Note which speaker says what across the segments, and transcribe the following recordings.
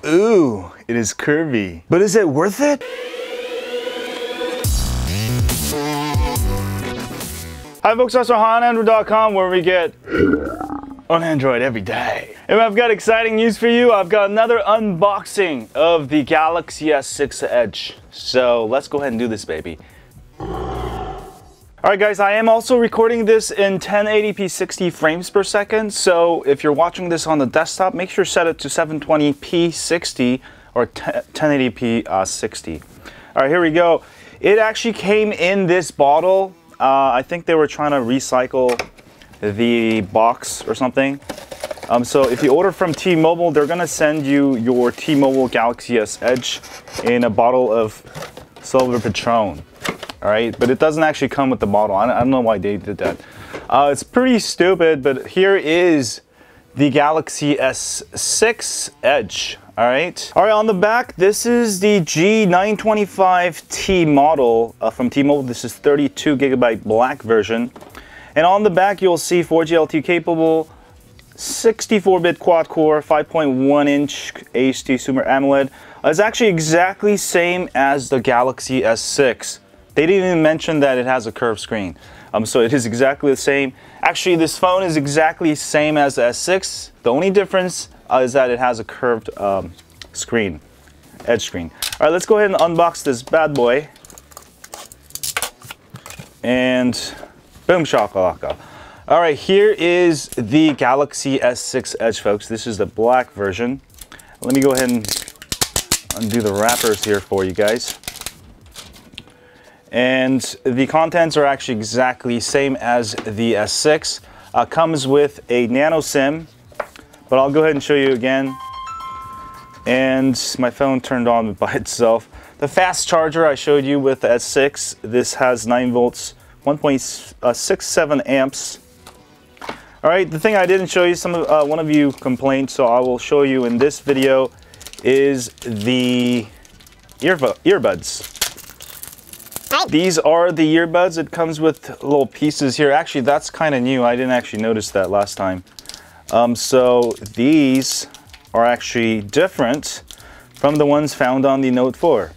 Speaker 1: Ooh, it is curvy. But is it worth it? Hi folks, that's onandroid.com where we get on Android every day. And I've got exciting news for you. I've got another unboxing of the Galaxy S6 Edge. So let's go ahead and do this, baby. Alright guys, I am also recording this in 1080p 60 frames per second. So if you're watching this on the desktop, make sure to set it to 720p 60 or 1080p 60. Alright, here we go. It actually came in this bottle. I think they were trying to recycle the box or something. So if you order from T-Mobile, they're gonna send you your T-Mobile Galaxy S Edge in a bottle of Silver Patron. All right, but it doesn't actually come with the bottle. I don't know why they did that. It's pretty stupid, but here is the Galaxy S6 Edge. All right, on the back, this is the G925T model from T-Mobile. This is 32 gigabyte black version. And on the back, you'll see 4G LTE capable, 64-bit quad-core, 5.1-inch HD Super AMOLED. It's actually exactly same as the Galaxy S6. They didn't even mention that it has a curved screen. So it is exactly the same. Actually, this phone is exactly the same as the S6. The only difference is that it has a curved screen, edge screen. All right, let's go ahead and unbox this bad boy. And boom shakalaka. All right, here is the Galaxy S6 Edge, folks. This is the black version. Let me go ahead and undo the wrappers here for you guys. And the contents are actually exactly same as the S6. Comes with a nano SIM, but I'll go ahead and show you again. And my phone turned on by itself. The fast charger I showed you with the S6, this has 9 volts, 1.67 amps. All right, the thing I didn't show you, one of you complained, so I will show you in this video, is the earbuds. These are the earbuds. It comes with little pieces here. Actually, that's kind of new. I didn't actually notice that last time. So these are actually different from the ones found on the Note 4.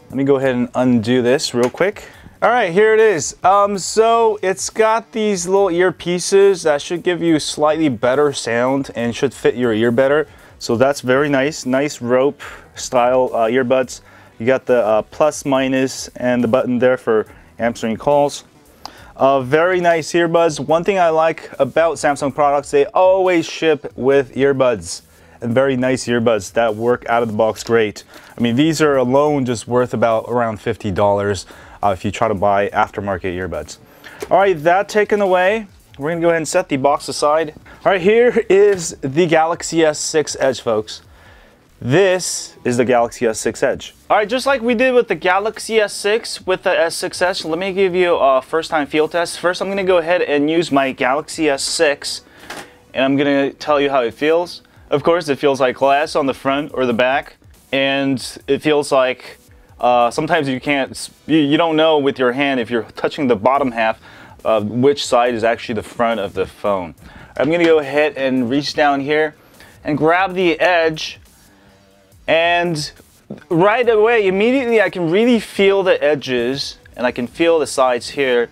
Speaker 1: Let me go ahead and undo this real quick. All right, here it is. So it's got these little earpieces that should give you slightly better sound and should fit your ear better. So that's very nice. Nice rope style earbuds. You got the plus, minus, and the button there for answering calls. Very nice earbuds. One thing I like about Samsung products, they always ship with earbuds. And very nice earbuds that work out of the box great. I mean, these are alone just worth about around $50 if you try to buy aftermarket earbuds. All right, that taken away, we're gonna go ahead and set the box aside. All right, here is the Galaxy S6 Edge, folks. This is the Galaxy S6 Edge. All right, just like we did with the Galaxy S6 with the S6 Edge, let me give you a first-time field test. First, I'm gonna go ahead and use my Galaxy S6, and I'm gonna tell you how it feels. Of course, it feels like glass on the front or the back, and it feels like sometimes you don't know with your hand if you're touching the bottom half which side is actually the front of the phone. I'm gonna go ahead and reach down here and grab the edge. And right away, immediately, I can really feel the edges and I can feel the sides here.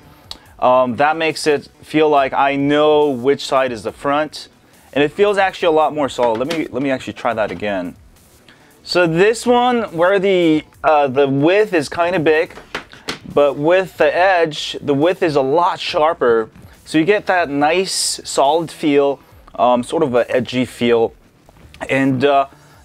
Speaker 1: That makes it feel like I know which side is the front, and it feels actually a lot more solid. Let me actually try that again. So this one, where the width is kind of big, but with the edge, the width is a lot sharper. So you get that nice solid feel, sort of an edgy feel, and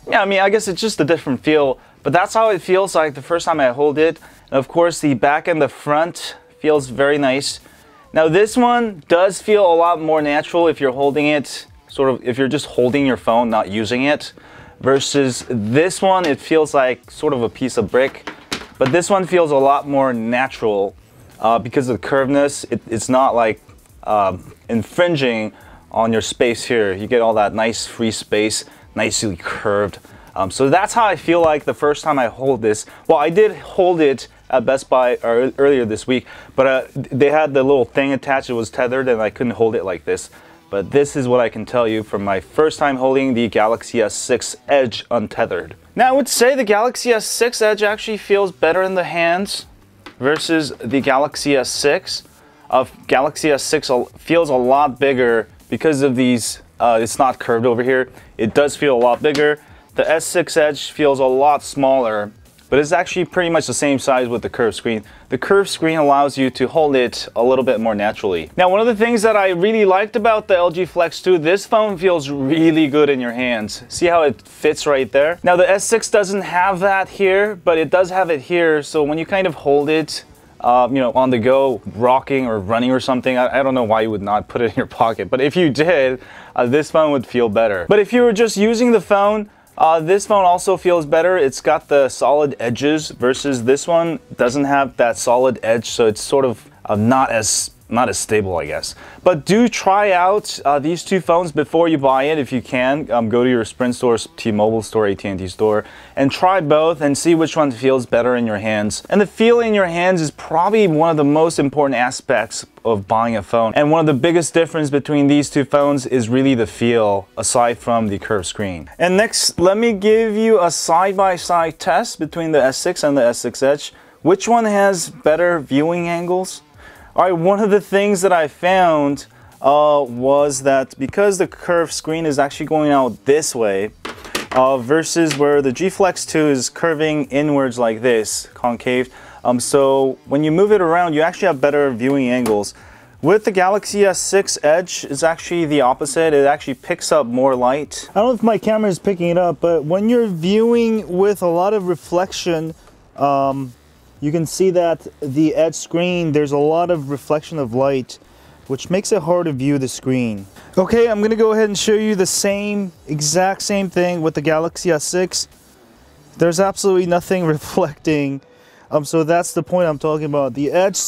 Speaker 1: yeah, I mean, I guess it's just a different feel, but that's how it feels like the first time I hold it. And of course, the back and the front feels very nice. Now, this one does feel a lot more natural if you're holding it, if you're just holding your phone, not using it, versus this one, it feels like sort of a piece of brick. But this one feels a lot more natural because of the curvedness. It's not like infringing on your space here. You get all that nice free space, nicely curved. So that's how I feel like the first time I hold this. Well, I did hold it at Best Buy earlier this week, but they had the little thing attached. It was tethered and I couldn't hold it like this. but this is what I can tell you from my first time holding the Galaxy S6 Edge untethered. Now I would say the Galaxy S6 Edge actually feels better in the hands versus the Galaxy S6. Galaxy S6 feels a lot bigger because of these, it's not curved over here. It does feel a lot bigger. The S6 Edge feels a lot smaller, but it's actually pretty much the same size with the curved screen. The curved screen allows you to hold it a little bit more naturally. Now, one of the things that I really liked about the LG Flex 2, this phone feels really good in your hands. See how it fits right there? Now, the S6 doesn't have that here, but it does have it here. So when you kind of hold it, you know, on the go, rocking or running or something, I don't know why you would not put it in your pocket, but if you did, this phone would feel better. But if you were just using the phone, this phone also feels better. It's got the solid edges versus this one doesn't have that solid edge, so it's sort of not as stable, I guess. But do try out these two phones before you buy it if you can. Go to your Sprint store, T-Mobile store, AT&T store, and try both and see which one feels better in your hands. And the feel in your hands is probably one of the most important aspects of buying a phone. And one of the biggest difference between these two phones is really the feel, aside from the curved screen. And next, let me give you a side-by-side test between the S6 and the S6 Edge. Which one has better viewing angles? All right, one of the things that I found was that because the curved screen is actually going out this way, versus where the G Flex 2 is curving inwards like this, concave. So when you move it around, you actually have better viewing angles. With the Galaxy S6 Edge, it's actually the opposite. It actually picks up more light. I don't know if my camera is picking it up, but when you're viewing with a lot of reflection, you can see that the Edge screen, there's a lot of reflection of light, which makes it hard to view the screen. Okay, I'm gonna go ahead and show you the exact same thing with the Galaxy S6. There's absolutely nothing reflecting. So that's the point I'm talking about. The Edge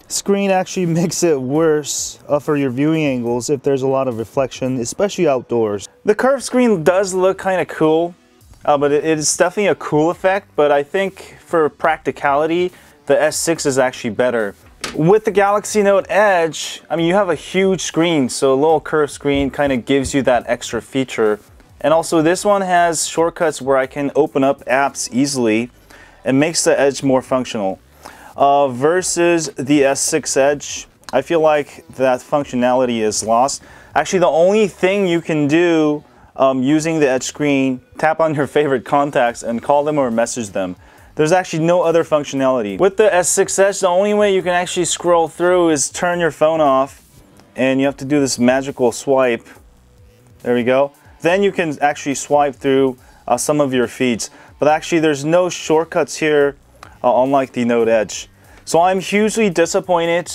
Speaker 1: screen actually makes it worse for your viewing angles if there's a lot of reflection, especially outdoors. The curved screen does look kind of cool. But it is definitely a cool effect, but I think for practicality, the S6 is actually better. With the Galaxy Note Edge, I mean, you have a huge screen, so a little curved screen kind of gives you that extra feature. And also this one has shortcuts where I can open up apps easily and makes the Edge more functional. Versus the S6 Edge, I feel like that functionality is lost. Actually, the only thing you can do using the Edge screen, tap on your favorite contacts and call them or message them. There's actually no other functionality. With the S6 Edge, the only way you can actually scroll through is turn your phone off, and you have to do this magical swipe. There we go. Then you can actually swipe through some of your feeds. But actually there's no shortcuts here, unlike the Note Edge. So I'm hugely disappointed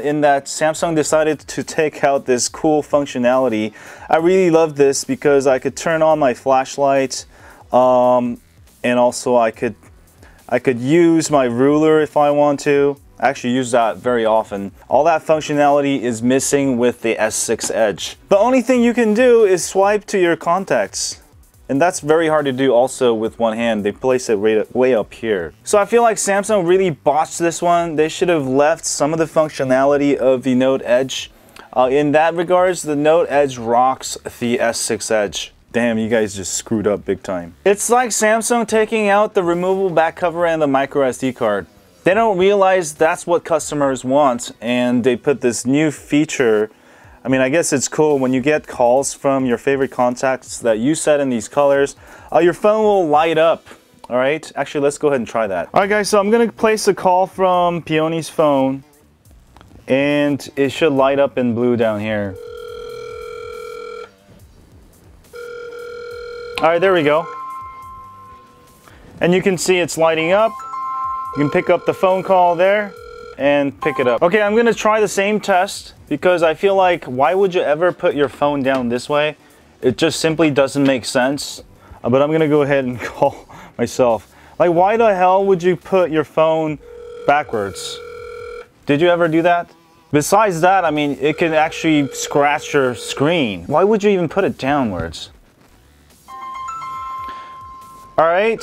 Speaker 1: in that Samsung decided to take out this cool functionality. I really love this because I could turn on my flashlight, and also I could use my ruler if I want to. I actually use that very often. All that functionality is missing with the S6 Edge. The only thing you can do is swipe to your contacts. And that's very hard to do also with one hand. They place it way up here. So I feel like Samsung really botched this one. They should have left some of the functionality of the Note Edge. In that regards, the Note Edge rocks the S6 Edge. Damn, you guys just screwed up big time. It's like Samsung taking out the removable back cover and the micro SD card. They don't realize that's what customers want, and they put this new feature. I mean, I guess it's cool when you get calls from your favorite contacts that you set in these colors, your phone will light up. All right, actually, let's go ahead and try that. All right, guys, so I'm gonna place a call from Peony's phone, and it should light up in blue down here. All right, there we go. And you can see it's lighting up. You can pick up the phone call there and pick it up. Okay, I'm gonna try the same test because I feel like, why would you ever put your phone down this way? It just simply doesn't make sense. But I'm gonna go ahead and call myself. Like, why the hell would you put your phone backwards? Did you ever do that? Besides that, I mean, it can actually scratch your screen. Why would you even put it downwards? All right.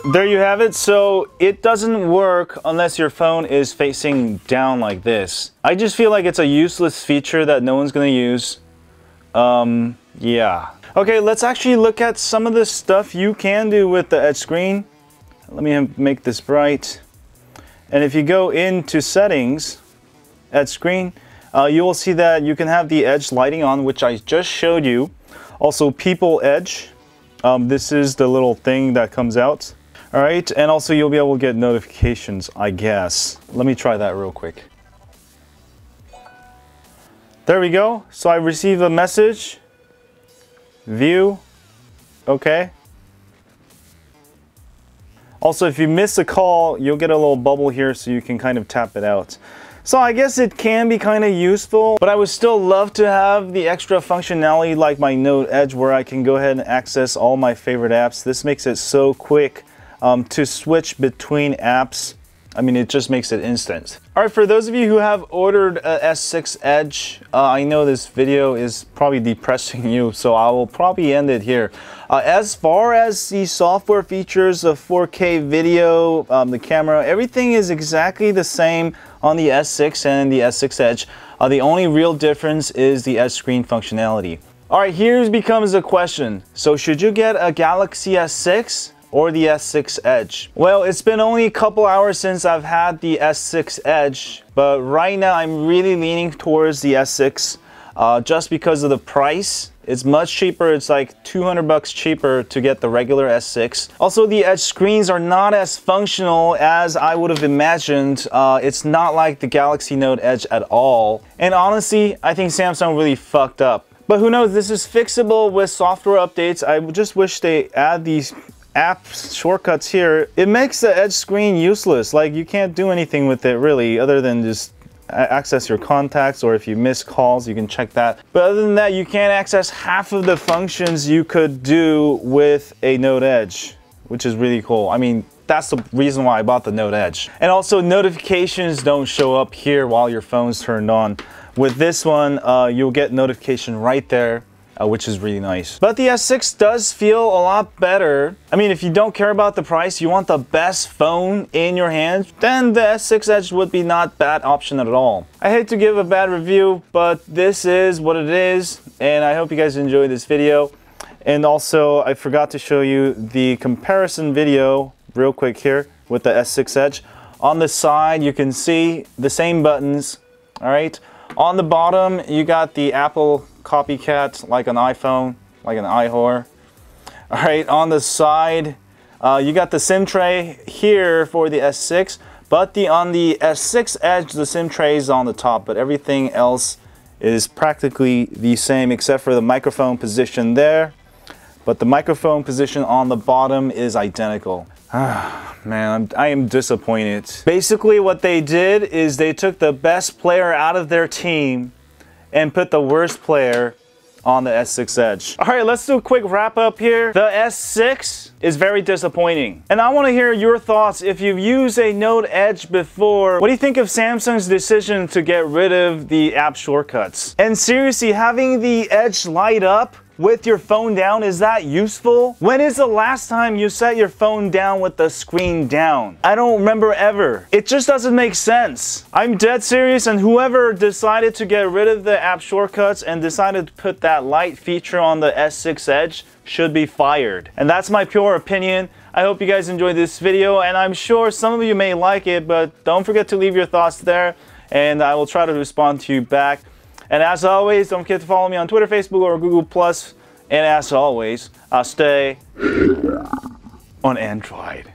Speaker 1: there you have it. So it doesn't work unless your phone is facing down like this. I just feel like it's a useless feature that no one's gonna use. Yeah. Okay, let's actually look at some of the stuff you can do with the edge screen. Let me make this bright. And if you go into settings, edge screen, you will see that you can have the edge lighting on, which I just showed you. Also people edge. This is the little thing that comes out. All right, and also you'll be able to get notifications, I guess. Let me try that real quick. There we go. So I received a message. View. Okay. Also, if you miss a call, you'll get a little bubble here so you can kind of tap it out. So I guess it can be kind of useful, but I would still love to have the extra functionality like my Note Edge where I can go ahead and access all my favorite apps. This makes it so quick to switch between apps. I mean, it just makes it instant. All right, for those of you who have ordered a S6 Edge, I know this video is probably depressing you, so I will probably end it here. As far as the software features of 4K video, the camera, everything is exactly the same on the S6 and the S6 Edge. The only real difference is the edge screen functionality. All right, here becomes a question. So should you get a Galaxy S6 or the S6 Edge? Well, it's been only a couple hours since I've had the S6 Edge, but right now I'm really leaning towards the S6 just because of the price. It's much cheaper. It's like 200 bucks cheaper to get the regular S6. Also, the edge screens are not as functional as I would have imagined. It's not like the Galaxy Note Edge at all. And honestly, I think Samsung really fucked up. But who knows, this is fixable with software updates. I just wish they add these app shortcuts here. It makes the edge screen useless. Like, you can't do anything with it really other than just access your contacts, or if you miss calls you can check that. But other than that, you can't access half of the functions you could do with a Note Edge, which is really cool. I mean, that's the reason why I bought the Note Edge. And also, notifications don't show up here while your phone's turned on. With this one, you'll get notification right there, which is really nice. But the S6 does feel a lot better. I mean, if you don't care about the price, you want the best phone in your hand, then the S6 Edge would be not a bad option at all. I hate to give a bad review, but this is what it is, and I hope you guys enjoyed this video. And also, I forgot to show you the comparison video real quick here with the S6 Edge. On the side, you can see the same buttons, all right? On the bottom, you got the Apple copycat, like an iPhone, like an iWhore. All right, on the side, you got the SIM tray here for the S6, but on the S6 Edge, the SIM tray is on the top, but everything else is practically the same except for the microphone position there. But the microphone position on the bottom is identical. Man, I am disappointed. Basically what they did is they took the best player out of their team and put the worst player on the S6 Edge. All right, let's do a quick wrap up here. The S6 is very disappointing. And I want to hear your thoughts. If you've used a Note Edge before, what do you think of Samsung's decision to get rid of the app shortcuts? And seriously, having the Edge light up with your phone down, is that useful? When is the last time you set your phone down with the screen down? I don't remember ever. It just doesn't make sense. I'm dead serious, and whoever decided to get rid of the app shortcuts and decided to put that light feature on the S6 Edge should be fired. And that's my pure opinion. I hope you guys enjoyed this video, and I'm sure some of you may like it, but don't forget to leave your thoughts there, and I will try to respond to you back. And as always, don't forget to follow me on Twitter, Facebook, or Google+. And as always, I'll stay on Android.